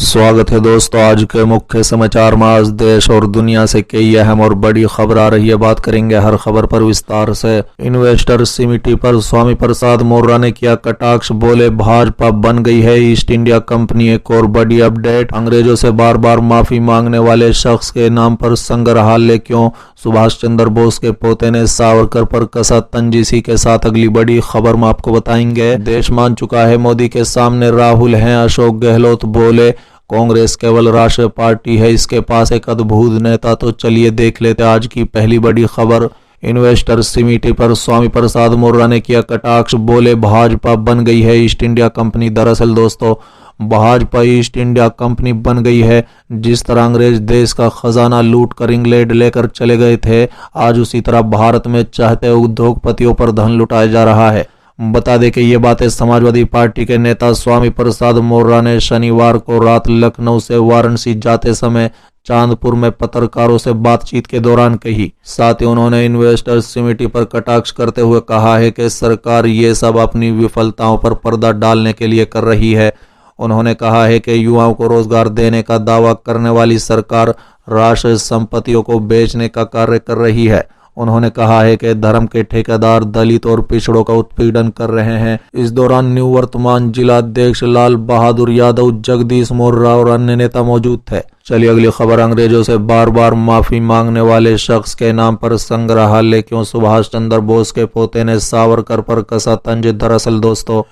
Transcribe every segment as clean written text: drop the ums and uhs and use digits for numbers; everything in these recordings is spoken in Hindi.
स्वागत है दोस्तों। आज के मुख्य समाचार में आज देश और दुनिया से कई अहम और बड़ी खबर आ रही है। बात करेंगे हर खबर पर विस्तार से। इन्वेस्टर समिति पर स्वामी प्रसाद मौर्य ने किया कटाक्ष, बोले भाजपा बन गई है ईस्ट इंडिया कंपनी। एक और बड़ी अपडेट, अंग्रेजों से बार बार माफी मांगने वाले शख्स के नाम पर संग्रहालय क्यों? सुभाष चंद्र बोस के पोते ने सावरकर पर कसा तंज। इसी के साथ अगली बड़ी खबर में आपको बताएंगे। देश मान चुका है मोदी के सामने राहुल हैं। अशोक गहलोत बोले कांग्रेस केवल राष्ट्रीय पार्टी है, इसके पास एक अद्भुत नेता। तो चलिए देख लेते आज की पहली बड़ी खबर। इन्वेस्टर समिति पर स्वामी प्रसाद मौर्य ने किया कटाक्ष, बोले भाजपा बन गई है ईस्ट इंडिया कंपनी। दरअसल दोस्तों, भाजपा ईस्ट इंडिया कंपनी बन गई है। जिस तरह अंग्रेज देश का खजाना लूट कर इंग्लैंड लेकर चले गए थे, आज उसी तरह भारत में चाहते उद्योगपतियों पर धन लुटाया जा रहा है। बता दें कि ये बातें समाजवादी पार्टी के नेता स्वामी प्रसाद मौर्य ने शनिवार को रात लखनऊ से वाराणसी जाते समय चांदपुर में पत्रकारों से बातचीत के दौरान कही। साथ ही उन्होंने इन्वेस्टर समिति पर कटाक्ष करते हुए कहा है कि सरकार ये सब अपनी विफलताओं पर पर्दा डालने के लिए कर रही है। उन्होंने कहा है कि युवाओं को रोजगार देने का दावा करने वाली सरकार राष्ट्रीय संपत्तियों को बेचने का कार्य कर रही है। उन्होंने कहा है कि धर्म के ठेकेदार दलित और पिछड़ों का उत्पीड़न कर रहे हैं। इस दौरान निवर्तमान जिलाध्यक्ष लाल बहादुर यादव, जगदीश मौर्य और अन्य नेता मौजूद थे। चलिए अगली खबर। अंग्रेजों से बार बार माफी मांगने वाले शख्स के नाम पर संग्रहालय क्यों? सुभाष चंद्र बोस के पोते ने सावरकर पर कसा तंज। दरअसल दोस्तों,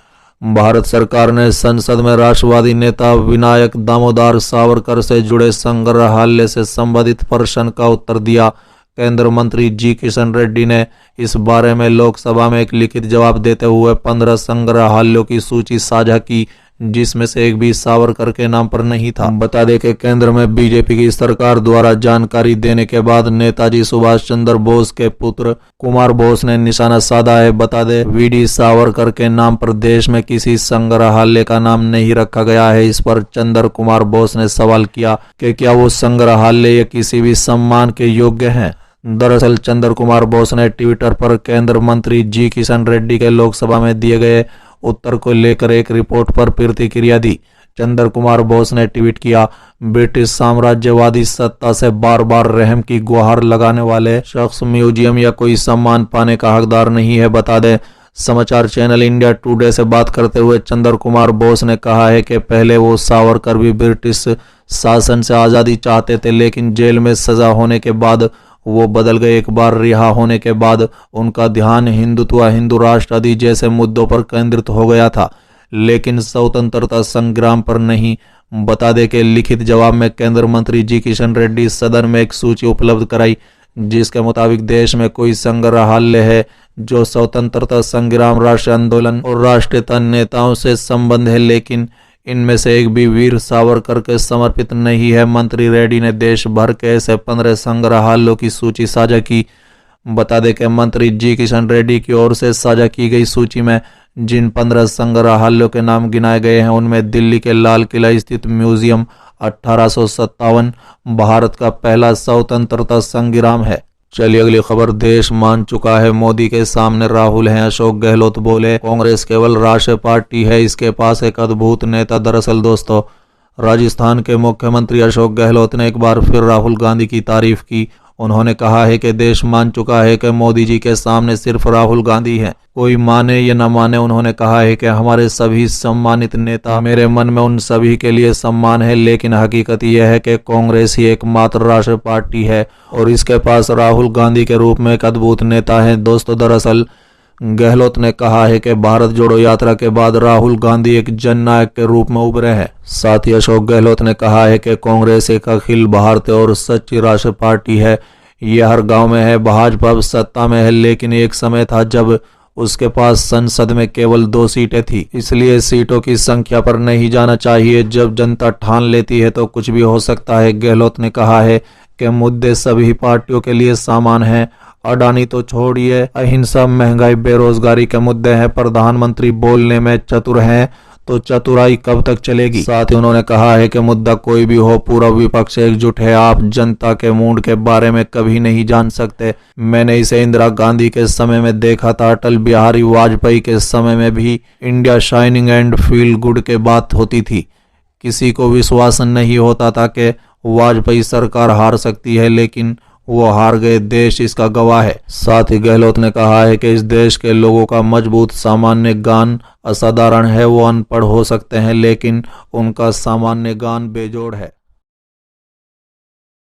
भारत सरकार ने संसद में राष्ट्रवादी नेता विनायक दामोदर सावरकर से जुड़े संग्रहालय से संबंधित प्रश्न का उत्तर दिया। केंद्रीय मंत्री जी किशन रेड्डी ने इस बारे में लोकसभा में एक लिखित जवाब देते हुए 15 संग्रहालयों की सूची साझा की, जिसमें से एक भी सावरकर के नाम पर नहीं था। बता दें कि केंद्र में बीजेपी की सरकार द्वारा जानकारी देने के बाद नेताजी सुभाष चंद्र बोस के पुत्र कुमार बोस ने निशाना साधा है। बता दें, वीडी सावरकर के नाम पर देश में किसी संग्रहालय का नाम नहीं रखा गया है। इस पर चंद्र कुमार बोस ने सवाल किया कि क्या वो संग्रहालय किसी भी सम्मान के योग्य हैं। दरअसल चंद्र कुमार बोस ने ट्विटर पर केंद्रीय मंत्री जी किशन रेड्डी के लोकसभा में दिए गए उत्तर को लेकर एक रिपोर्ट पर प्रतिक्रिया दी। चंद्र कुमार बोस ने ट्वीट किया, ब्रिटिश साम्राज्यवादी सत्ता से बार बार रहम की गुहार लगाने वाले शख्स म्यूजियम या कोई सम्मान पाने का हकदार नहीं है। बता दें, समाचार चैनल इंडिया टुडे से बात करते हुए चंद्र कुमार बोस ने कहा है कि पहले वो सावरकर भी ब्रिटिश शासन से आज़ादी चाहते थे, लेकिन जेल में सजा होने के बाद वो बदल गए। एक बार रिहा होने के बाद उनका ध्यान हिंदुत्व, हिंदू राष्ट्र आदि जैसे मुद्दों पर केंद्रित हो गया था, लेकिन स्वतंत्रता संग्राम पर नहीं। बता दें कि लिखित जवाब में केंद्रीय मंत्री जी किशन रेड्डी सदन में एक सूची उपलब्ध कराई, जिसके मुताबिक देश में कोई संग्रहालय है जो स्वतंत्रता संग्राम, राष्ट्रीय आंदोलन और राष्ट्रीयता नेताओं से संबंध है, लेकिन इनमें से एक भी वीर सावरकर के समर्पित नहीं है। मंत्री रेड्डी ने देश भर के ऐसे 15 संग्रहालयों की सूची साझा की। बता दें कि मंत्री जी किशन रेड्डी की ओर से साझा की गई सूची में जिन 15 संग्रहालयों के नाम गिनाए गए हैं, उनमें दिल्ली के लाल किला स्थित म्यूजियम 1857 भारत का पहला स्वतंत्रता संग्राम है। चलिए अगली खबर। देश मान चुका है मोदी के सामने राहुल हैं। अशोक गहलोत बोले कांग्रेस केवल राष्ट्रीय पार्टी है, इसके पास एक अद्भुत नेता। दरअसल दोस्तों, राजस्थान के मुख्यमंत्री अशोक गहलोत ने एक बार फिर राहुल गांधी की तारीफ की। उन्होंने कहा है कि देश मान चुका है कि मोदी जी के सामने सिर्फ राहुल गांधी हैं, कोई माने या न माने। उन्होंने कहा है कि हमारे सभी सम्मानित नेता, मेरे मन में उन सभी के लिए सम्मान है, लेकिन हकीकत यह है कि कांग्रेस ही एकमात्र राष्ट्रीय पार्टी है और इसके पास राहुल गांधी के रूप में एक अद्भुत नेता है। दोस्तों, दरअसल गहलोत ने कहा है कि भारत जोड़ो यात्रा के बाद राहुल गांधी एक जननायक के रूप में उभरे हैं। साथ ही अशोक गहलोत ने कहा है कि कांग्रेस एक अखिल भारतीय और सच्ची राष्ट्रीय पार्टी है। यह हर गांव में है। भाजपा अब सत्ता में है, लेकिन एक समय था जब उसके पास संसद में केवल 2 सीटें थी, इसलिए सीटों की संख्या पर नहीं जाना चाहिए। जब जनता ठान लेती है तो कुछ भी हो सकता है। गहलोत ने कहा है कि मुद्दे सभी पार्टियों के लिए समान हैं। अडानी तो छोड़िए, अहिंसा, महंगाई, बेरोजगारी के मुद्दे हैं। प्रधानमंत्री बोलने में चतुर हैं, तो चतुराई कब तक चलेगी? साथ ही उन्होंने कहा है कि मुद्दा कोई भी हो, पूरा विपक्ष एकजुट है। आप जनता के मूड के बारे में कभी नहीं जान सकते। मैंने इसे इंदिरा गांधी के समय में देखा था, अटल बिहारी वाजपेयी के समय में भी India shining and feel good के बात होती थी किसी को विश्वास नहीं होता था कि वाजपेयी सरकार हार सकती है, लेकिन वो हार गए। देश इसका गवाह है। साथ ही गहलोत ने कहा है कि इस देश के लोगों का मजबूत सामान्य ज्ञान असाधारण है। वो अनपढ़ हो सकते हैं, लेकिन उनका सामान्य ज्ञान बेजोड़ है।